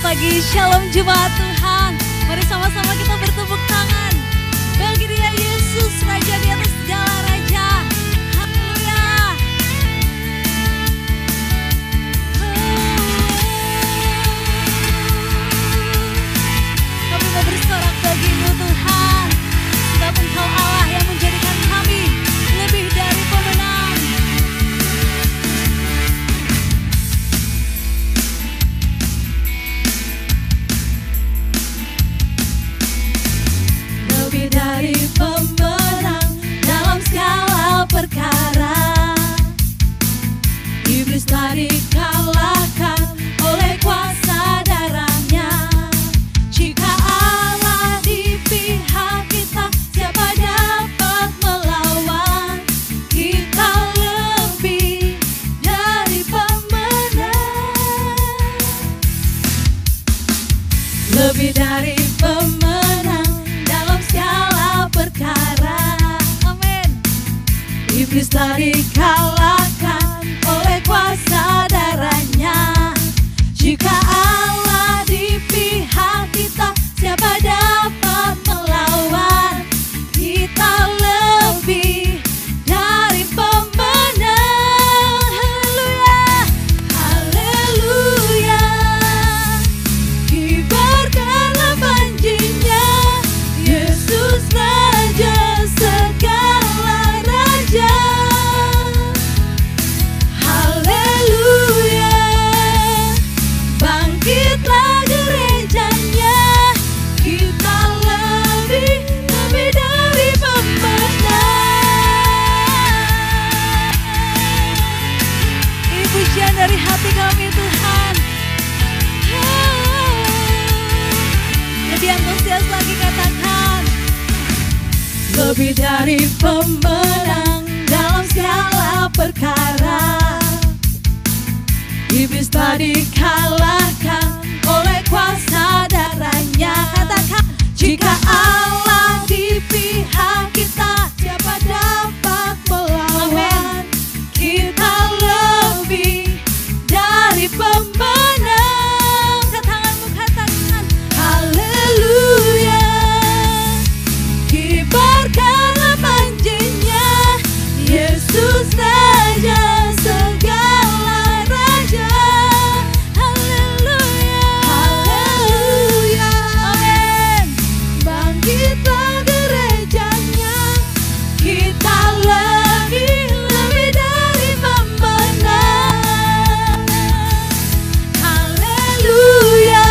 pagi, shalom jemaat Tuhan. Mari sama-sama kita bertepuk tangan bagi Dia Yesus, Raja di atas segala raja. Haleluya. Kami mau bersorak bagi-Mu Tuhan, sebab Engkau Allah yang menjadikan kami lebih dari pemenang. Lebih dari pemenang dalam segala perkara. Iblis telah dikalahkan oleh kuasa darahnya. Jika Allah di pihak kita, siapa dapat melawan? Kita lebih dari pemenang. Lebih dari pemenang dalam segala perkara. Amin. Iblis telah dikalahkan oleh kuasa darahnya. Jika Allah di pihak kita, siapa dapat melawan? Kita lebih dari pemenang. Haleluya, haleluya. Kibarkanlah panjinya, Yesus Raja segala raja. Haleluya. Bangkitlah gerejanya, kita lebih dari pemenang. Ini pujian dari hati kami Tuhan. Lebih antusias lagi katakan. Lebih dari pemenang dalam segala perkara. Iblis telah dikalahkan oleh kuasa darahnya. Katakan, jika Allah di pihak kita, siapa dapat melawan? Kita lebih dari pemenang. Tanganmu katakan, haleluya. Kibarkanlah panjinya, Yesus Raja segala raja. Haleluya, haleluya. Amin. Bangkitlah gerejanya, kita lebih dari pemenang. Haleluya.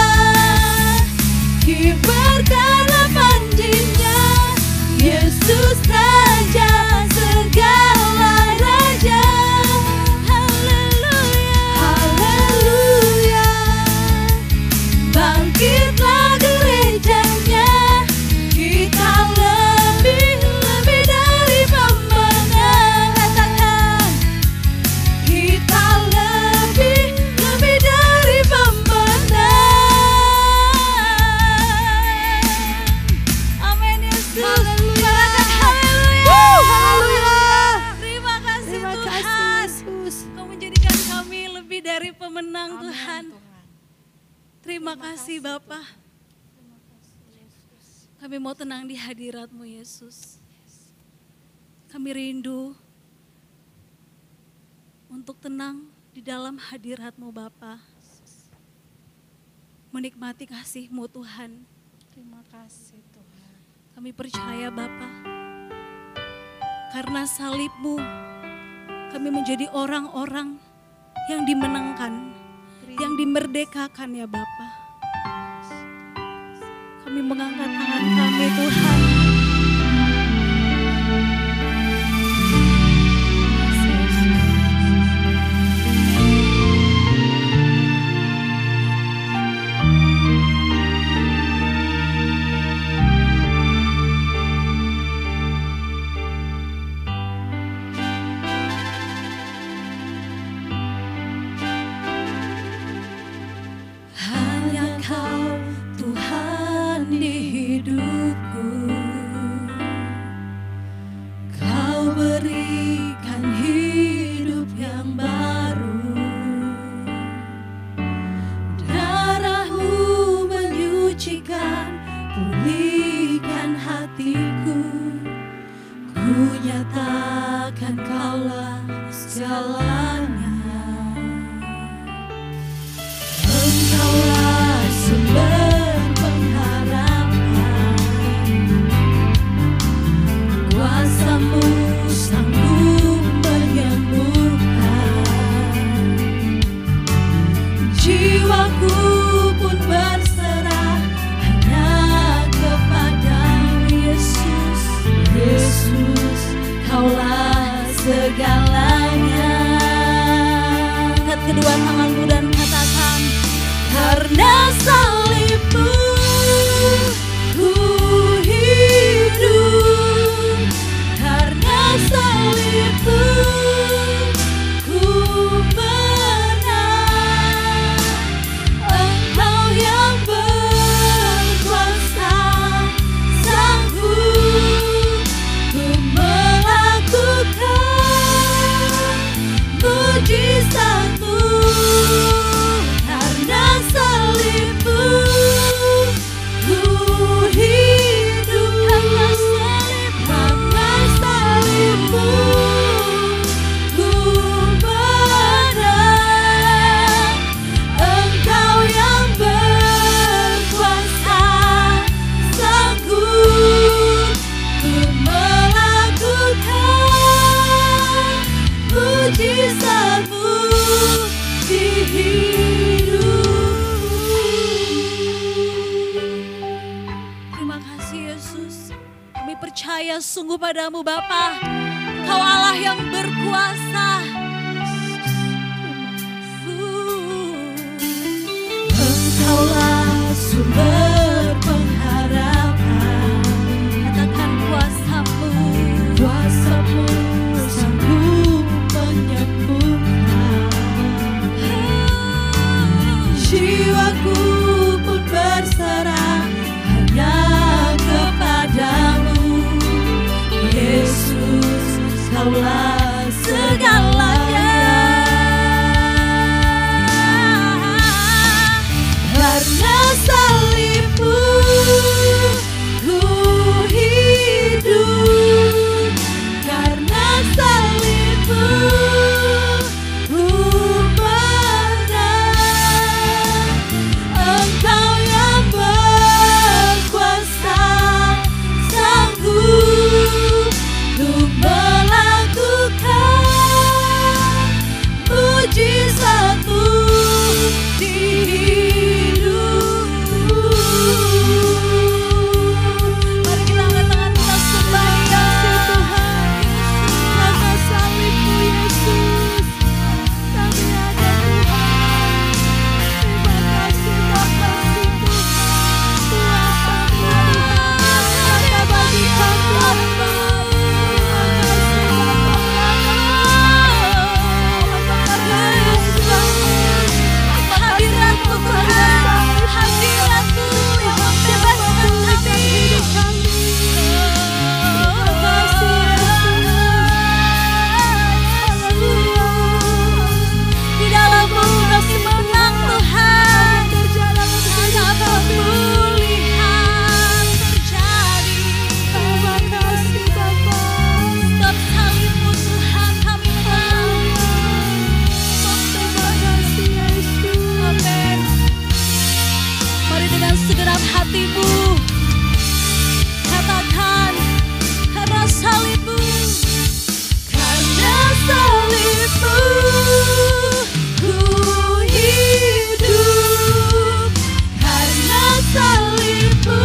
Kibarkanlah panjinya, Yesus Raja segala raja. Haleluya, haleluya. Bangkitlah gerejanya, kita lebih dari pemenang. Katakan, kita lebih dari pemenang. Amin Yesus. Haleluya. Haleluya. Terima kasih Tuhan. Kau menjadikan kami lebih dari pemenang Tuhan. Terima kasih Bapa. Kami mau tenang di hadirat-Mu Yesus. Kami rindu untuk tenang di dalam hadirat-Mu Bapa. Menikmati kasih-Mu Tuhan. Terima kasih Tuhan. Kami percaya Bapa, karena salib-Mu kami menjadi orang-orang yang dimenangkan, yang dimerdekakan ya Bapa. Kami mengangkat tangan kami Tuhan. Hanya Kau Tuhan di hidupku. Darahmu berserah hanya kepadamu Yesus. Yesus, Kaulah segalanya. Angkat kedua tanganmu dan katakan, karena salibmu ku hidup, karena salibmu ku menang. Engkau yang berkuasa, sanggup ku melakukan mujizat-Mu. Karena salibmu ku hidup, karena salibmu ku menang. Engkau yang berkuasa, sanggup ku melakukan mujizat-Mu di hidup. Terima kasih Yesus. Kami percaya sungguh padamu Bapa. Kau Allah yang berkuasa. Engkaulah sumber pengharapan. Katakan kuasa-Mu, kuasa-Mu sanggup menyembuhkan. Jiwaku pun berserah hanya kepadamu. Yesus, Kaulah segalanya. Karena salibmu ku hidup, karena salibmu ku menang. Engkau yang berkuasa, sanggup ku melakukan mujizat-Mu di hidupku. Mari kita angkat tangan kita sembahyang. Karena salib-Mu Yesus, kami ada Tuhan. Terima kasih Bapa, kuasa-Mu ada bagi kami Bapa. Hadirat-Mu Tuhan, hadirat-Mu yang membebaskan kami. Di dalam-Mu kami menang Tuhan. Ada pemulihan terjadi. Terima kasih Bapa. Setiap salib-Mu Tuhan kami menang. Terima kasih Yesus. Amin. Mari dengan segenap hatimu katakan, karena salib-Mu, karena salib-Mu ku hidup, karena salib-Mu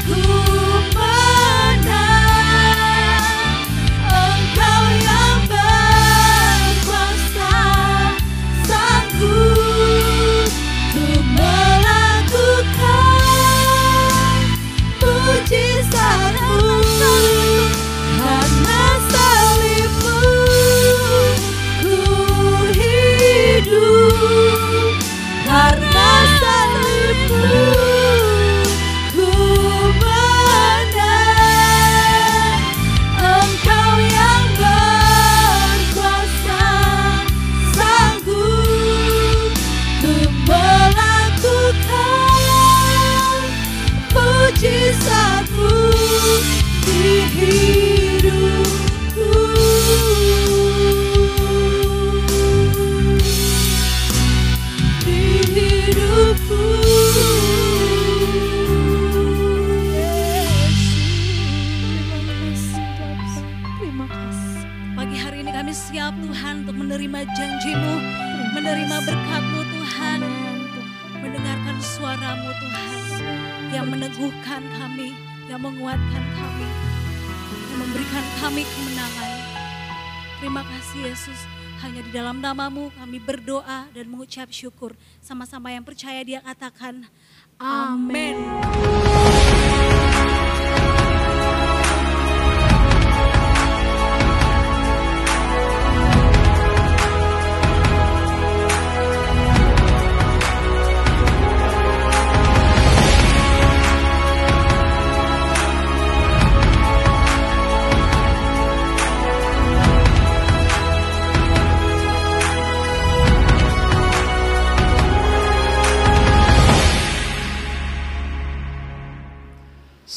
ku menang. Engkau yang berkuasa, sanggup ku melakukan suara-Mu Tuhan, yang meneguhkan kami, yang menguatkan kami, yang memberikan kami kemenangan. Terima kasih Yesus, hanya di dalam nama-Mu kami berdoa dan mengucap syukur. Sama-sama yang percaya dia katakan, amin.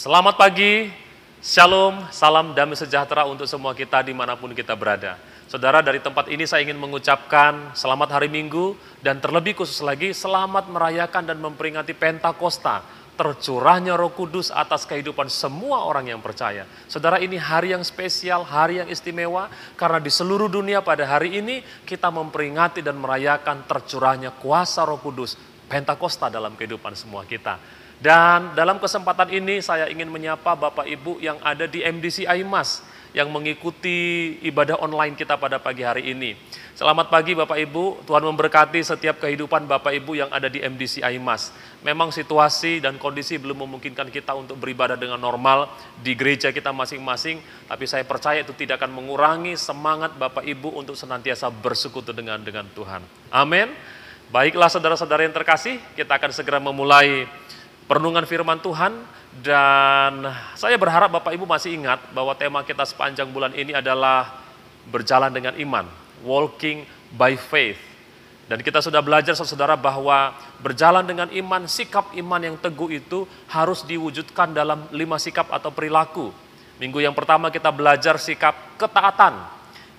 Selamat pagi, shalom, salam damai sejahtera untuk semua kita dimanapun kita berada. Saudara, dari tempat ini saya ingin mengucapkan selamat hari Minggu dan terlebih khusus lagi selamat merayakan dan memperingati Pentakosta, tercurahnya Roh Kudus atas kehidupan semua orang yang percaya. Saudara, ini hari yang spesial, hari yang istimewa karena di seluruh dunia pada hari ini kita memperingati dan merayakan tercurahnya kuasa Roh Kudus, Pentakosta dalam kehidupan semua kita. Dan dalam kesempatan ini saya ingin menyapa Bapak Ibu yang ada di MDC AIMAS yang mengikuti ibadah online kita pada pagi hari ini. Selamat pagi Bapak Ibu, Tuhan memberkati setiap kehidupan Bapak Ibu yang ada di MDC AIMAS. Memang situasi dan kondisi belum memungkinkan kita untuk beribadah dengan normal di gereja kita masing-masing, tapi saya percaya itu tidak akan mengurangi semangat Bapak Ibu untuk senantiasa bersekutu dengan Tuhan. Amin. Baiklah saudara-saudara yang terkasih, kita akan segera memulai perenungan firman Tuhan, dan saya berharap Bapak Ibu masih ingat bahwa tema kita sepanjang bulan ini adalah berjalan dengan iman, walking by faith. Dan kita sudah belajar saudara bahwa berjalan dengan iman, sikap iman yang teguh itu harus diwujudkan dalam 5 sikap atau perilaku. Minggu yang pertama kita belajar sikap ketaatan,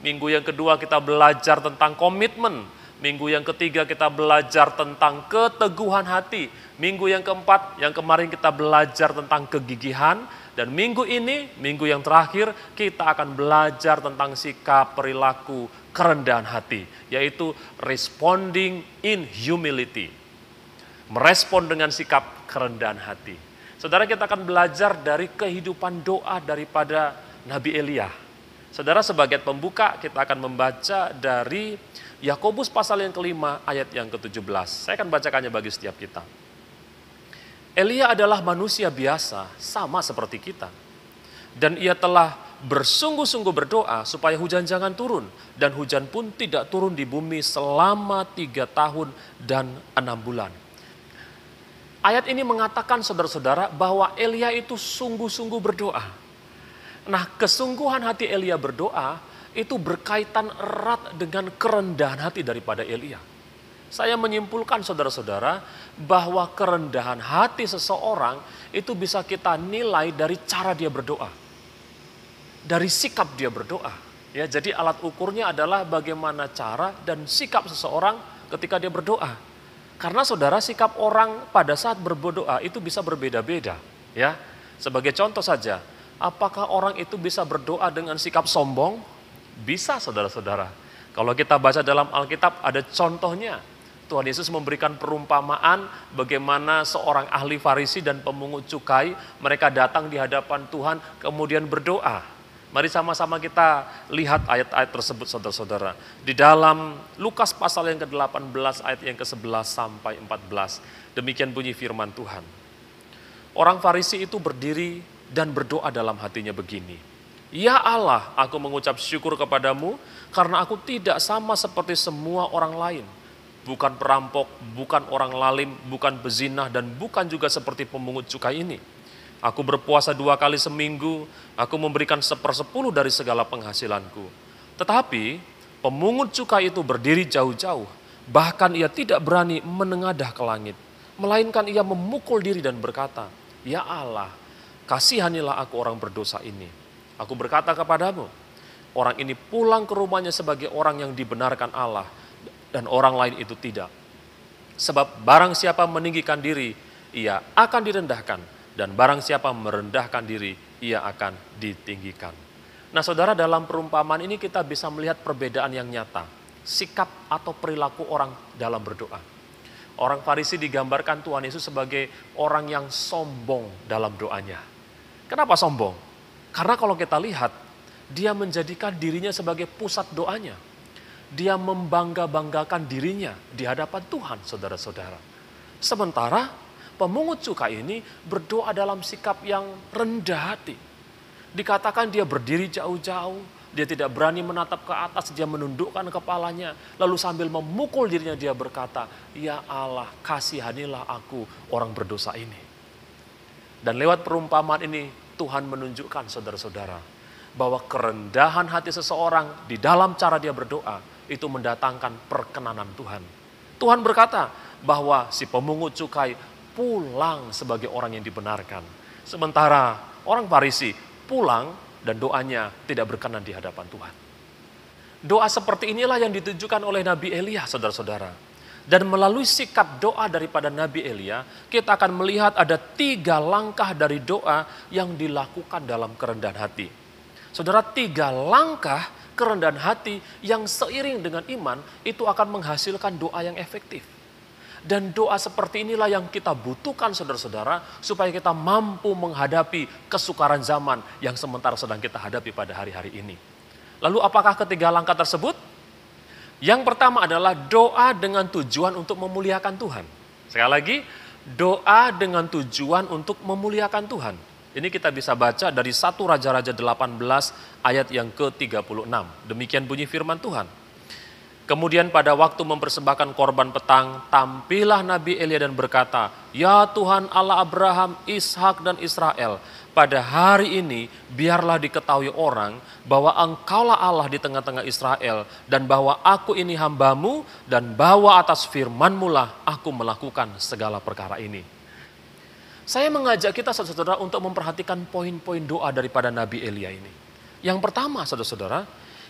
minggu yang kedua kita belajar tentang komitmen, minggu yang ketiga kita belajar tentang keteguhan hati. Minggu yang keempat, yang kemarin kita belajar tentang kegigihan. Dan minggu ini, minggu yang terakhir, kita akan belajar tentang sikap perilaku kerendahan hati. Yaitu responding in humility. Merespon dengan sikap kerendahan hati. Saudara, kita akan belajar dari kehidupan doa daripada Nabi Elia. Saudara, sebagai pembuka kita akan membaca dari Yakobus pasal yang kelima ayat yang ke-17. Saya akan bacakannya bagi setiap kita. Elia adalah manusia biasa, sama seperti kita. Dan ia telah bersungguh-sungguh berdoa supaya hujan jangan turun. Dan hujan pun tidak turun di bumi selama 3 tahun dan 6 bulan. Ayat ini mengatakan saudara-saudara bahwa Elia itu sungguh-sungguh berdoa. Nah, kesungguhan hati Elia berdoa itu berkaitan erat dengan kerendahan hati daripada Elia. Saya menyimpulkan saudara-saudara bahwa kerendahan hati seseorang itu bisa kita nilai dari cara dia berdoa. Dari sikap dia berdoa. Ya, jadi alat ukurnya adalah bagaimana cara dan sikap seseorang ketika dia berdoa. Karena saudara, sikap orang pada saat berdoa itu bisa berbeda-beda. Ya, sebagai contoh saja, apakah orang itu bisa berdoa dengan sikap sombong? Bisa saudara-saudara. Kalau kita baca dalam Alkitab ada contohnya. Tuhan Yesus memberikan perumpamaan bagaimana seorang ahli Farisi dan pemungut cukai, mereka datang di hadapan Tuhan kemudian berdoa. Mari sama-sama kita lihat ayat-ayat tersebut saudara-saudara. Di dalam Lukas pasal yang ke-18 ayat yang ke-11 sampai 14. Demikian bunyi firman Tuhan. Orang Farisi itu berdiri dan berdoa dalam hatinya begini. Ya Allah, aku mengucap syukur kepadamu karena aku tidak sama seperti semua orang lain. Bukan perampok, bukan orang lalim, bukan pezinah, dan bukan juga seperti pemungut cukai ini. Aku berpuasa 2 kali seminggu, aku memberikan 1/10 dari segala penghasilanku. Tetapi pemungut cukai itu berdiri jauh-jauh, bahkan ia tidak berani menengadah ke langit. Melainkan ia memukul diri dan berkata, Ya Allah, kasihanilah aku orang berdosa ini. Aku berkata kepadamu, orang ini pulang ke rumahnya sebagai orang yang dibenarkan Allah, dan orang lain itu tidak. Sebab barang siapa meninggikan diri, ia akan direndahkan. Dan barang siapa merendahkan diri, ia akan ditinggikan. Nah saudara, dalam perumpamaan ini kita bisa melihat perbedaan yang nyata. Sikap atau perilaku orang dalam berdoa. Orang Farisi digambarkan Tuhan Yesus sebagai orang yang sombong dalam doanya. Kenapa sombong? Karena kalau kita lihat, dia menjadikan dirinya sebagai pusat doanya. Dia membangga-banggakan dirinya di hadapan Tuhan, saudara-saudara. Sementara pemungut cukai ini berdoa dalam sikap yang rendah hati. Dikatakan dia berdiri jauh-jauh, dia tidak berani menatap ke atas, dia menundukkan kepalanya. Lalu sambil memukul dirinya dia berkata, "Ya Allah, kasihanilah aku orang berdosa ini." Dan lewat perumpamaan ini Tuhan menunjukkan saudara-saudara bahwa kerendahan hati seseorang di dalam cara dia berdoa itu mendatangkan perkenanan Tuhan. Tuhan berkata bahwa si pemungut cukai pulang sebagai orang yang dibenarkan. Sementara orang Farisi pulang dan doanya tidak berkenan di hadapan Tuhan. Doa seperti inilah yang ditujukan oleh Nabi Elia, saudara-saudara. Dan melalui sikap doa daripada Nabi Elia, kita akan melihat ada 3 langkah dari doa yang dilakukan dalam kerendahan hati. Saudara, 3 langkah kerendahan hati yang seiring dengan iman itu akan menghasilkan doa yang efektif. Dan doa seperti inilah yang kita butuhkan saudara-saudara supaya kita mampu menghadapi kesukaran zaman yang sementara sedang kita hadapi pada hari-hari ini. Lalu apakah ketiga langkah tersebut? Yang pertama adalah doa dengan tujuan untuk memuliakan Tuhan. Sekali lagi, doa dengan tujuan untuk memuliakan Tuhan. Ini kita bisa baca dari 1 Raja-Raja 18 ayat yang ke-36. Demikian bunyi firman Tuhan. Kemudian pada waktu mempersembahkan korban petang, tampillah Nabi Elia dan berkata, "Ya Tuhan Allah Abraham, Ishak dan Israel, pada hari ini biarlah diketahui orang bahwa Engkaulah Allah di tengah-tengah Israel, dan bahwa aku ini hamba-Mu, dan bahwa atas firman-Mu lah aku melakukan segala perkara ini." Saya mengajak kita saudara-saudara untuk memperhatikan poin-poin doa daripada Nabi Elia ini. Yang pertama saudara-saudara,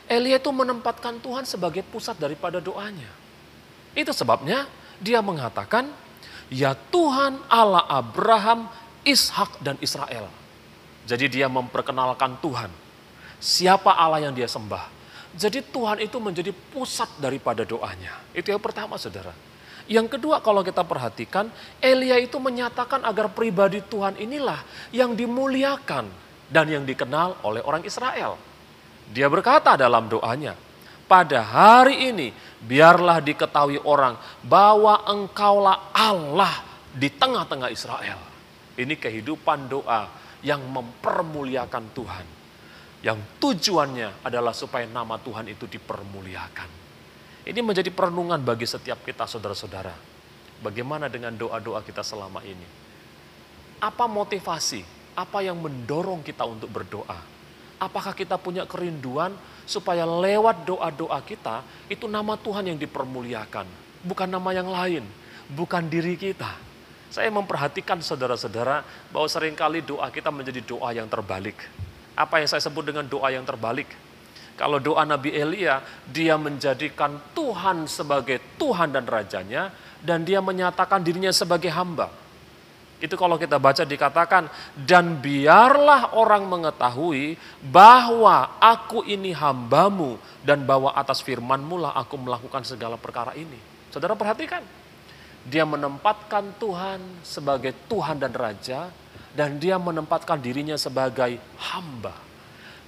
Elia itu menempatkan Tuhan sebagai pusat daripada doanya. Itu sebabnya dia mengatakan, "Ya Tuhan Allah Abraham, Ishak dan Israel." Jadi dia memperkenalkan Tuhan. Siapa Allah yang dia sembah. Jadi Tuhan itu menjadi pusat daripada doanya. Itu yang pertama saudara. Yang kedua kalau kita perhatikan, Elia itu menyatakan agar pribadi Tuhan inilah yang dimuliakan dan yang dikenal oleh orang Israel. Dia berkata dalam doanya, "Pada hari ini biarlah diketahui orang bahwa Engkaulah Allah di tengah-tengah Israel." Ini kehidupan doa yang mempermuliakan Tuhan. Yang tujuannya adalah supaya nama Tuhan itu dipermuliakan. Ini menjadi perenungan bagi setiap kita saudara-saudara. Bagaimana dengan doa-doa kita selama ini? Apa motivasi? Apa yang mendorong kita untuk berdoa? Apakah kita punya kerinduan supaya lewat doa-doa kita itu nama Tuhan yang dipermuliakan, bukan nama yang lain, bukan diri kita. Saya memperhatikan saudara-saudara bahwa seringkali doa kita menjadi doa yang terbalik. Apa yang saya sebut dengan doa yang terbalik? Kalau doa Nabi Elia, dia menjadikan Tuhan sebagai Tuhan dan Rajanya, dan dia menyatakan dirinya sebagai hamba. Itu kalau kita baca dikatakan, "Dan biarlah orang mengetahui bahwa aku ini hamba-Mu, dan bahwa atas firman-Mu lah aku melakukan segala perkara ini." Saudara perhatikan, dia menempatkan Tuhan sebagai Tuhan dan Raja, dan dia menempatkan dirinya sebagai hamba.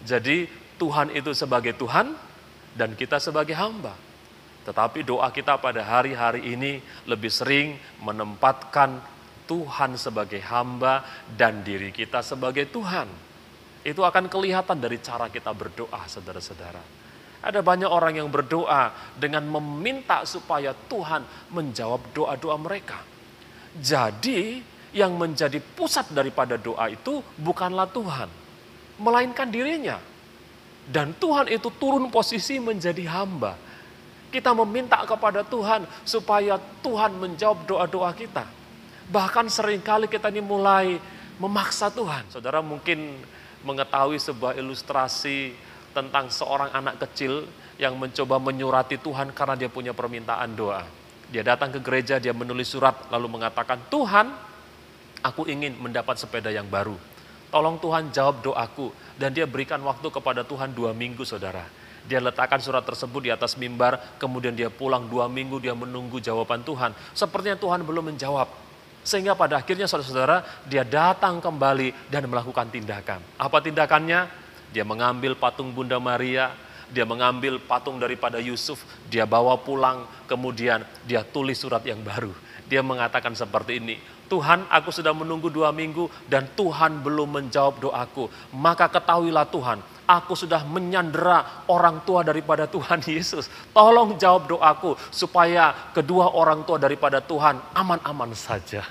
Jadi Tuhan itu sebagai Tuhan, dan kita sebagai hamba. Tetapi doa kita pada hari-hari ini lebih sering menempatkan Tuhan sebagai hamba dan diri kita sebagai Tuhan. Itu akan kelihatan dari cara kita berdoa, saudara-saudara. Ada banyak orang yang berdoa dengan meminta supaya Tuhan menjawab doa-doa mereka. Jadi yang menjadi pusat daripada doa itu bukanlah Tuhan, melainkan dirinya. Dan Tuhan itu turun posisi menjadi hamba. Kita meminta kepada Tuhan supaya Tuhan menjawab doa-doa kita. Bahkan seringkali kita ini mulai memaksa Tuhan. Saudara mungkin mengetahui sebuah ilustrasi tentang seorang anak kecil yang mencoba menyurati Tuhan karena dia punya permintaan doa. Dia datang ke gereja, dia menulis surat lalu mengatakan, "Tuhan, aku ingin mendapat sepeda yang baru. Tolong Tuhan jawab doaku." Dan dia berikan waktu kepada Tuhan 2 minggu saudara. Dia letakkan surat tersebut di atas mimbar, kemudian dia pulang 2 minggu, dia menunggu jawaban Tuhan. Sepertinya Tuhan belum menjawab. Sehingga pada akhirnya saudara-saudara, dia datang kembali dan melakukan tindakan. Apa tindakannya? Dia mengambil patung Bunda Maria, dia mengambil patung daripada Yusuf, dia bawa pulang, kemudian dia tulis surat yang baru. Dia mengatakan seperti ini, Tuhan, aku sudah menunggu 2 minggu dan Tuhan belum menjawab doaku. Maka ketahuilah Tuhan, aku sudah menyandera orang tua daripada Tuhan Yesus. Tolong jawab doaku supaya kedua orang tua daripada Tuhan aman-aman saja.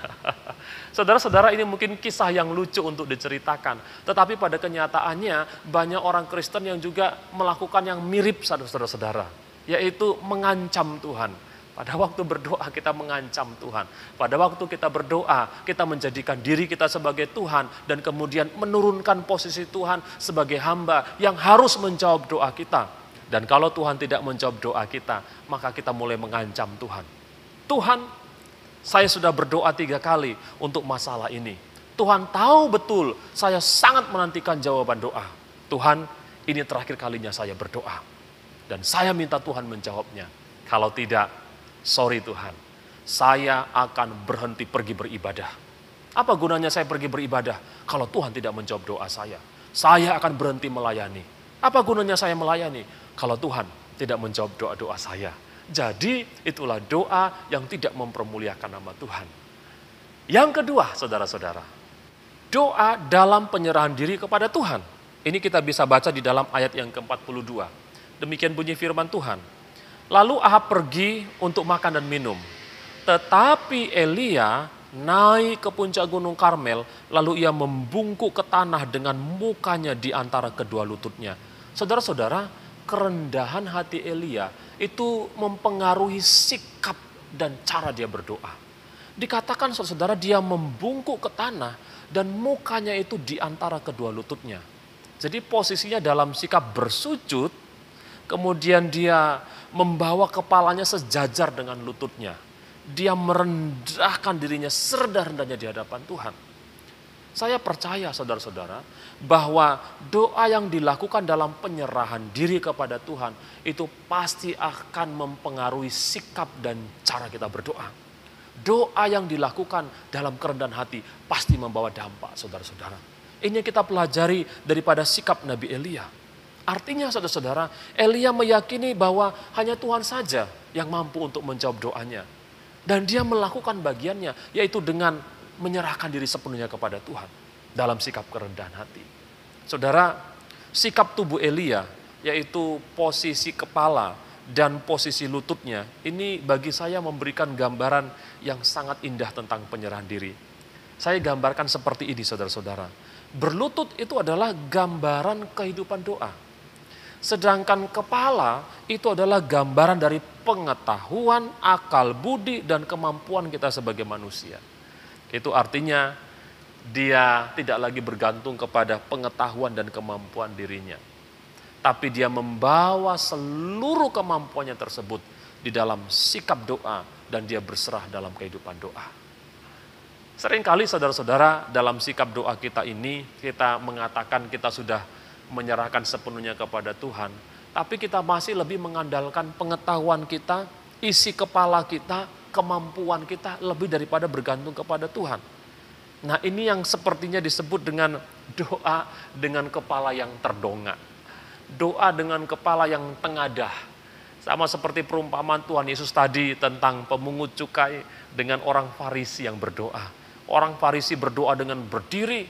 Saudara-saudara, ini mungkin kisah yang lucu untuk diceritakan. Tetapi pada kenyataannya banyak orang Kristen yang juga melakukan yang mirip saudara-saudara. Yaitu mengancam Tuhan. Pada waktu berdoa kita mengancam Tuhan. Pada waktu kita berdoa kita menjadikan diri kita sebagai Tuhan. Dan kemudian menurunkan posisi Tuhan sebagai hamba yang harus menjawab doa kita. Dan kalau Tuhan tidak menjawab doa kita, maka kita mulai mengancam Tuhan. Tuhan, saya sudah berdoa 3 kali untuk masalah ini. Tuhan tahu betul saya sangat menantikan jawaban doa. Tuhan, ini terakhir kalinya saya berdoa. Dan saya minta Tuhan menjawabnya. Kalau tidak, sorry Tuhan, saya akan berhenti pergi beribadah. Apa gunanya saya pergi beribadah kalau Tuhan tidak menjawab doa saya? Saya akan berhenti melayani. Apa gunanya saya melayani kalau Tuhan tidak menjawab doa-doa saya? Jadi itulah doa yang tidak mempermuliakan nama Tuhan. Yang kedua, saudara-saudara, doa dalam penyerahan diri kepada Tuhan. Ini kita bisa baca di dalam ayat yang ke-42. Demikian bunyi firman Tuhan. Lalu Ahab pergi untuk makan dan minum. Tetapi Elia naik ke puncak gunung Karmel, lalu ia membungkuk ke tanah dengan mukanya di antara kedua lututnya. Saudara-saudara, kerendahan hati Elia itu mempengaruhi sikap dan cara dia berdoa. Dikatakan saudara, dia membungkuk ke tanah dan mukanya itu di antara kedua lututnya. Jadi posisinya dalam sikap bersujud, kemudian dia membawa kepalanya sejajar dengan lututnya. Dia merendahkan dirinya serendah-rendahnya di hadapan Tuhan. Saya percaya saudara-saudara bahwa doa yang dilakukan dalam penyerahan diri kepada Tuhan itu pasti akan mempengaruhi sikap dan cara kita berdoa. Doa yang dilakukan dalam kerendahan hati pasti membawa dampak saudara-saudara. Ini yang kita pelajari daripada sikap Nabi Elia. Artinya saudara-saudara, Elia meyakini bahwa hanya Tuhan saja yang mampu untuk menjawab doanya. Dan dia melakukan bagiannya, yaitu dengan menyerahkan diri sepenuhnya kepada Tuhan dalam sikap kerendahan hati. Saudara, sikap tubuh Elia, yaitu posisi kepala dan posisi lututnya, ini bagi saya memberikan gambaran yang sangat indah tentang penyerahan diri. Saya gambarkan seperti ini saudara-saudara. Berlutut itu adalah gambaran kehidupan doa. Sedangkan kepala itu adalah gambaran dari pengetahuan, akal budi, dan kemampuan kita sebagai manusia. Itu artinya dia tidak lagi bergantung kepada pengetahuan dan kemampuan dirinya. Tapi dia membawa seluruh kemampuannya tersebut di dalam sikap doa dan dia berserah dalam kehidupan doa. Seringkali saudara-saudara dalam sikap doa kita ini kita mengatakan kita sudah menyerahkan sepenuhnya kepada Tuhan. Tapi kita masih lebih mengandalkan pengetahuan kita, isi kepala kita, kemampuan kita lebih daripada bergantung kepada Tuhan. Nah ini yang sepertinya disebut dengan doa dengan kepala yang terdongak. Doa dengan kepala yang tengadah. Sama seperti perumpamaan Tuhan Yesus tadi tentang pemungut cukai dengan orang Farisi yang berdoa. Orang Farisi berdoa dengan berdiri,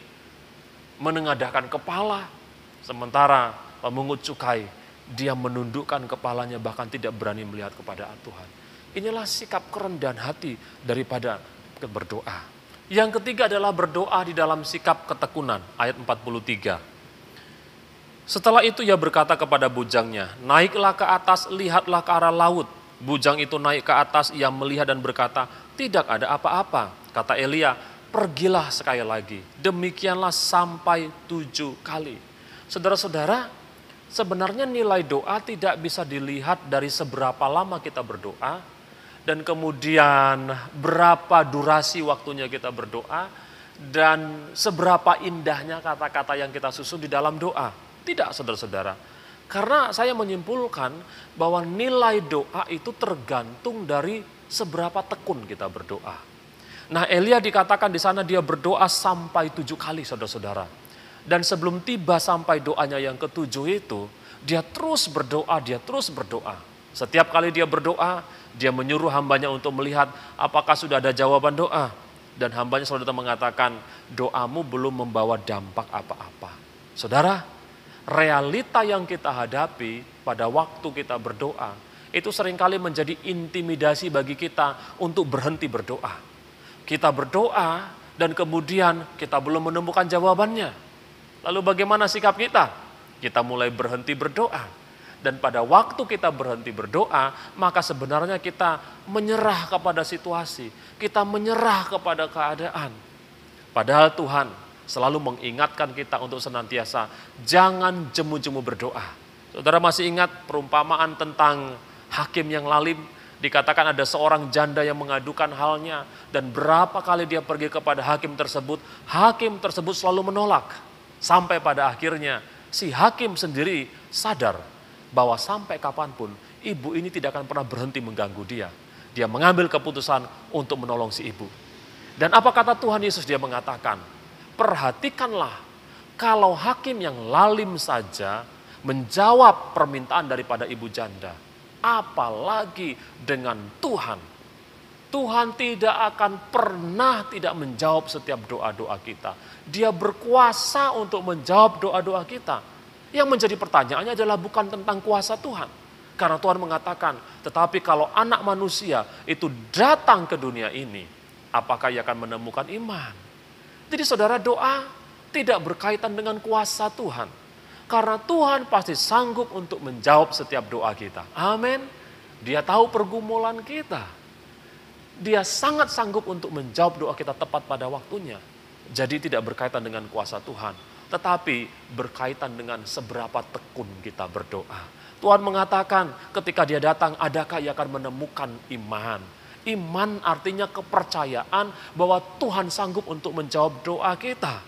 menengadahkan kepala. Sementara pemungut cukai, dia menundukkan kepalanya bahkan tidak berani melihat kepada Tuhan. Inilah sikap kerendahan hati daripada berdoa. Yang ketiga adalah berdoa di dalam sikap ketekunan, ayat 43. Setelah itu ia berkata kepada bujangnya, naiklah ke atas, lihatlah ke arah laut. Bujang itu naik ke atas, ia melihat dan berkata, tidak ada apa-apa. Kata Elia, pergilah sekali lagi. Demikianlah sampai 7 kali. Saudara-saudara, sebenarnya nilai doa tidak bisa dilihat dari seberapa lama kita berdoa, dan kemudian berapa durasi waktunya kita berdoa, dan seberapa indahnya kata-kata yang kita susun di dalam doa. Tidak saudara-saudara, Karena saya menyimpulkan bahwa nilai doa itu tergantung dari seberapa tekun kita berdoa. Nah, Elia dikatakan di sana dia berdoa sampai 7 kali, saudara-saudara. Dan sebelum tiba sampai doanya yang ke-7 itu, dia terus berdoa, dia terus berdoa. Setiap kali dia berdoa, dia menyuruh hambanya untuk melihat apakah sudah ada jawaban doa. Dan hambanya selalu mengatakan, doamu belum membawa dampak apa-apa. Saudara, realita yang kita hadapi pada waktu kita berdoa, itu seringkali menjadi intimidasi bagi kita untuk berhenti berdoa. Kita berdoa dan kemudian kita belum menemukan jawabannya. Lalu bagaimana sikap kita? Kita mulai berhenti berdoa. Dan pada waktu kita berhenti berdoa, maka sebenarnya kita menyerah kepada situasi. Kita menyerah kepada keadaan. Padahal Tuhan selalu mengingatkan kita untuk senantiasa jangan jemu-jemu berdoa. Saudara masih ingat perumpamaan tentang hakim yang lalim? Dikatakan ada seorang janda yang mengadukan halnya dan berapa kali dia pergi kepada hakim tersebut selalu menolak. Sampai pada akhirnya si hakim sendiri sadar bahwa sampai kapanpun ibu ini tidak akan pernah berhenti mengganggu dia. Dia mengambil keputusan untuk menolong si ibu. Dan apa kata Tuhan Yesus? Dia mengatakan, perhatikanlah kalau hakim yang lalim saja menjawab permintaan daripada ibu janda, apalagi dengan Tuhan. Tuhan tidak akan pernah tidak menjawab setiap doa-doa kita. Dia berkuasa untuk menjawab doa-doa kita. Yang menjadi pertanyaannya adalah bukan tentang kuasa Tuhan. Karena Tuhan mengatakan, tetapi kalau anak manusia itu datang ke dunia ini, apakah ia akan menemukan iman? Jadi saudara, doa tidak berkaitan dengan kuasa Tuhan. Karena Tuhan pasti sanggup untuk menjawab setiap doa kita. Amin. Dia tahu pergumulan kita. Dia sangat sanggup untuk menjawab doa kita tepat pada waktunya. Jadi tidak berkaitan dengan kuasa Tuhan. Tetapi berkaitan dengan seberapa tekun kita berdoa. Tuhan mengatakan ketika dia datang, adakah ia akan menemukan iman? Iman artinya kepercayaan bahwa Tuhan sanggup untuk menjawab doa kita.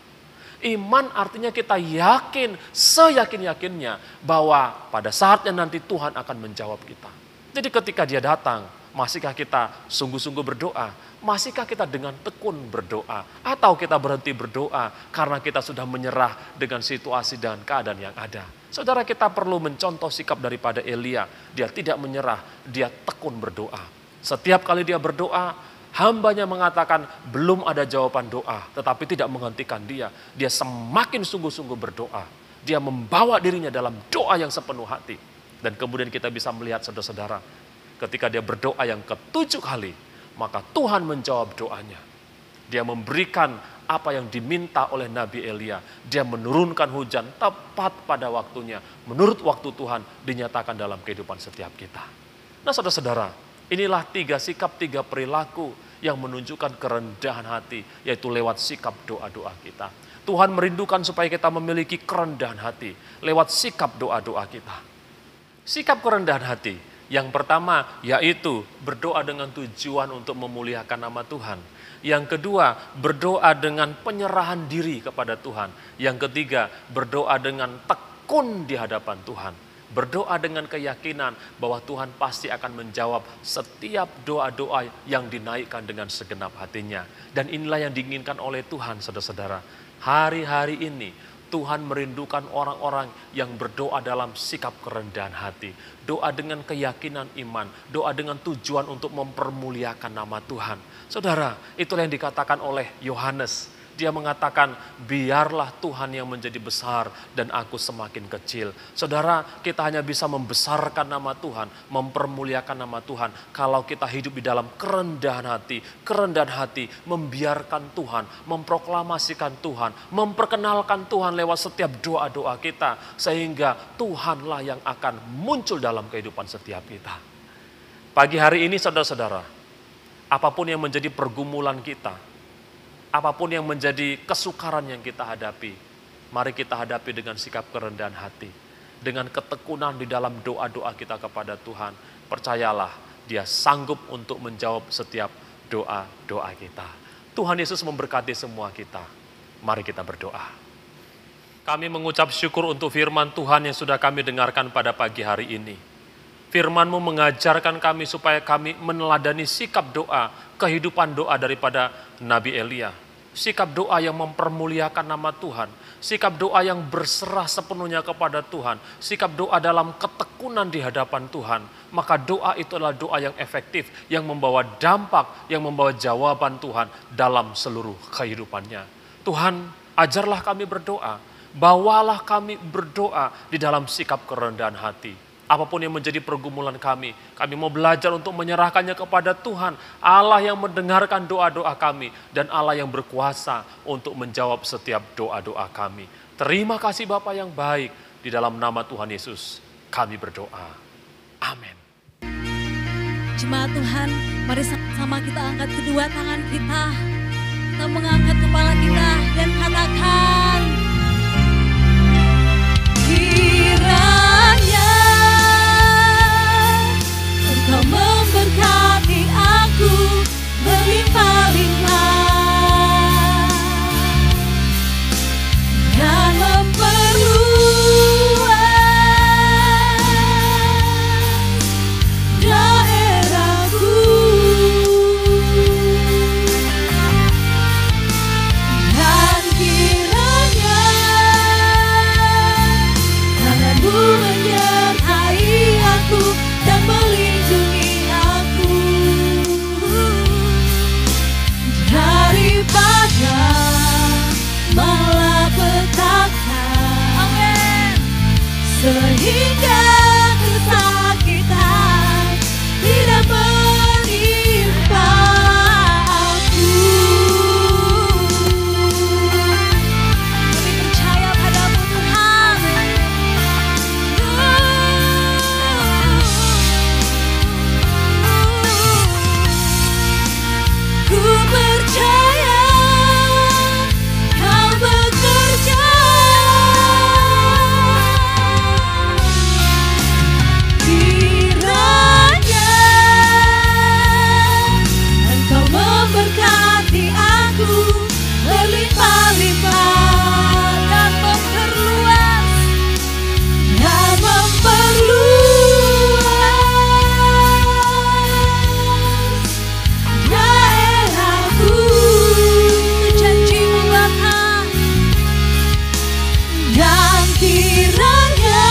Iman artinya kita yakin, seyakin-yakinnya bahwa pada saatnya nanti Tuhan akan menjawab kita. Jadi ketika dia datang, masihkah kita sungguh-sungguh berdoa? Masihkah kita dengan tekun berdoa? Atau kita berhenti berdoa karena kita sudah menyerah dengan situasi dan keadaan yang ada? Saudara, kita perlu mencontoh sikap daripada Elia. Dia tidak menyerah, dia tekun berdoa. Setiap kali dia berdoa, hambanya mengatakan belum ada jawaban doa, tetapi tidak menghentikan dia. Dia semakin sungguh-sungguh berdoa. Dia membawa dirinya dalam doa yang sepenuh hati. Dan kemudian kita bisa melihat saudara-saudara, ketika dia berdoa yang ke-7 kali, maka Tuhan menjawab doanya. Dia memberikan apa yang diminta oleh Nabi Elia. Dia menurunkan hujan tepat pada waktunya. Menurut waktu Tuhan dinyatakan dalam kehidupan setiap kita. Nah saudara-saudara, inilah 3 sikap, 3 perilaku yang menunjukkan kerendahan hati, yaitu lewat sikap doa-doa kita. Tuhan merindukan supaya kita memiliki kerendahan hati lewat sikap doa-doa kita. Sikap kerendahan hati yang pertama yaitu berdoa dengan tujuan untuk memuliakan nama Tuhan. Yang kedua, berdoa dengan penyerahan diri kepada Tuhan. Yang ketiga, berdoa dengan tekun di hadapan Tuhan. Berdoa dengan keyakinan bahwa Tuhan pasti akan menjawab setiap doa-doa yang dinaikkan dengan segenap hatinya. Dan inilah yang diinginkan oleh Tuhan, saudara-saudara. Hari-hari ini Tuhan merindukan orang-orang yang berdoa dalam sikap kerendahan hati. Doa dengan keyakinan iman. Doa dengan tujuan untuk mempermuliakan nama Tuhan. Saudara, itulah yang dikatakan oleh Yohanes. Dia mengatakan, biarlah Tuhan yang menjadi besar dan aku semakin kecil. Saudara, kita hanya bisa membesarkan nama Tuhan, mempermuliakan nama Tuhan, kalau kita hidup di dalam kerendahan hati, membiarkan Tuhan, memproklamasikan Tuhan, memperkenalkan Tuhan lewat setiap doa-doa kita, sehingga Tuhanlah yang akan muncul dalam kehidupan setiap kita. Pagi hari ini saudara-saudara, apapun yang menjadi pergumulan kita, apapun yang menjadi kesukaran yang kita hadapi, mari kita hadapi dengan sikap kerendahan hati. Dengan ketekunan di dalam doa-doa kita kepada Tuhan. Percayalah, Dia sanggup untuk menjawab setiap doa-doa kita. Tuhan Yesus memberkati semua kita. Mari kita berdoa. Kami mengucap syukur untuk firman Tuhan yang sudah kami dengarkan pada pagi hari ini. Firman-Mu mengajarkan kami supaya kami meneladani sikap doa, kehidupan doa daripada Nabi Elia. Sikap doa yang mempermuliakan nama Tuhan. Sikap doa yang berserah sepenuhnya kepada Tuhan. Sikap doa dalam ketekunan di hadapan Tuhan. Maka doa itu adalah doa yang efektif, yang membawa dampak, yang membawa jawaban Tuhan dalam seluruh kehidupannya. Tuhan, ajarlah kami berdoa. Bawalah kami berdoa di dalam sikap kerendahan hati. Apapun yang menjadi pergumulan kami mau belajar untuk menyerahkannya kepada Tuhan, Allah yang mendengarkan doa-doa kami, dan Allah yang berkuasa untuk menjawab setiap doa-doa kami. Terima kasih Bapa yang baik, di dalam nama Tuhan Yesus kami berdoa. Amin. Jemaat Tuhan, mari sama-sama kita angkat kedua tangan kita. Kita mengangkat kepala kita dan katakan, kiranya Engkau memberkati aku berlimpah-limpah dan memperluas daerahku, dan kiranya tangan-Mu menyertai aku dan melindungi aku daripada malapetaka. Amin. Sehingga kesakitan tidak menimpa aku. Kami percaya padamu Tuhan. Ku percaya Kau bekerja, kiranya Engkau memberkati aku berlimpah-limpah dan memperluas daerahku. Janji-Mu Bapa, dan kiranya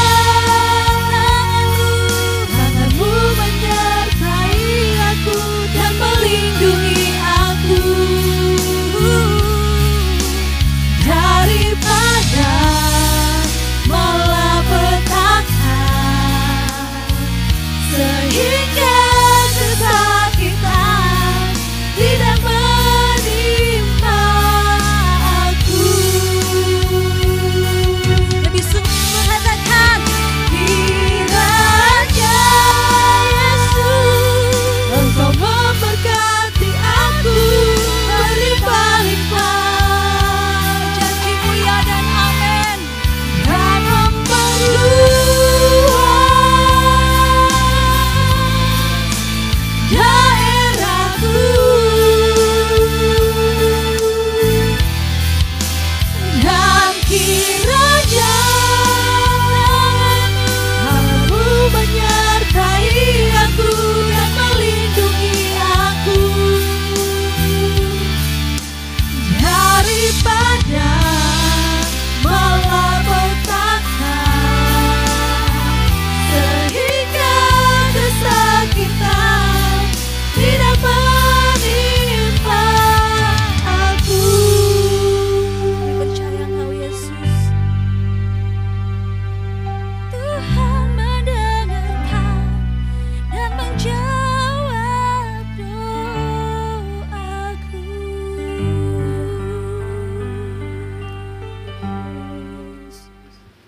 tangan-Mu menyertai aku dan melindungi aku daripada malapetaka, sehingga kesakitan tidak menimpa aku. Lebih sungguh mengatakan, kiranya Yesus Engkau memberkati aku berlimpah-limpah. Janji-Mu ya dan amin. Dan memperluas daerahku, dan kiranya tangan-Mu menyertai aku dan melindungi aku daripada malapetaka, sehingga kesakitan tidak menimpa aku. Kami percaya Engkau Yesus. Tuhan mendengarkan dan menjawab doaku.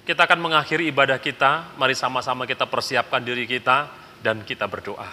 Kita akan mengakhiri ibadah kita. Mari sama-sama kita persiapkan diri kita dan kita berdoa.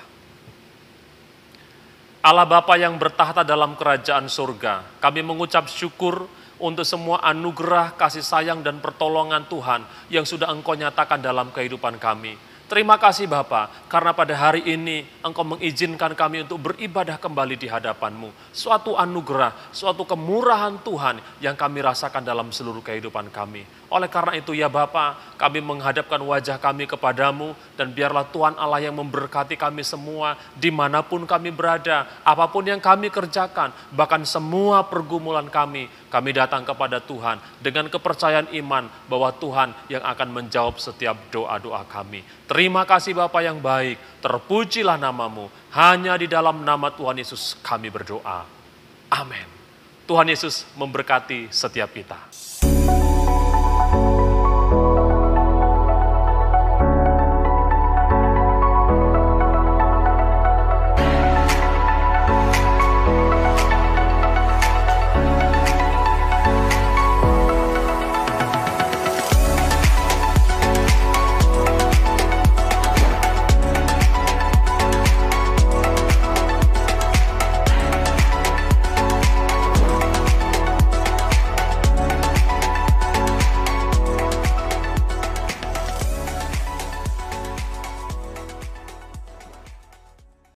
Allah Bapa yang bertahta dalam kerajaan surga, kami mengucap syukur untuk semua anugerah, kasih sayang, dan pertolongan Tuhan yang sudah Engkau nyatakan dalam kehidupan kami. Terima kasih Bapa, karena pada hari ini Engkau mengizinkan kami untuk beribadah kembali di hadapan-Mu. Suatu anugerah, suatu kemurahan Tuhan yang kami rasakan dalam seluruh kehidupan kami. Oleh karena itu ya Bapa, kami menghadapkan wajah kami kepadamu, dan biarlah Tuhan Allah yang memberkati kami semua, dimanapun kami berada, apapun yang kami kerjakan, bahkan semua pergumulan kami datang kepada Tuhan dengan kepercayaan iman bahwa Tuhan yang akan menjawab setiap doa-doa kami. Terima kasih Bapa yang baik, terpujilah namamu, hanya di dalam nama Tuhan Yesus kami berdoa. Amin. Tuhan Yesus memberkati setiap kita.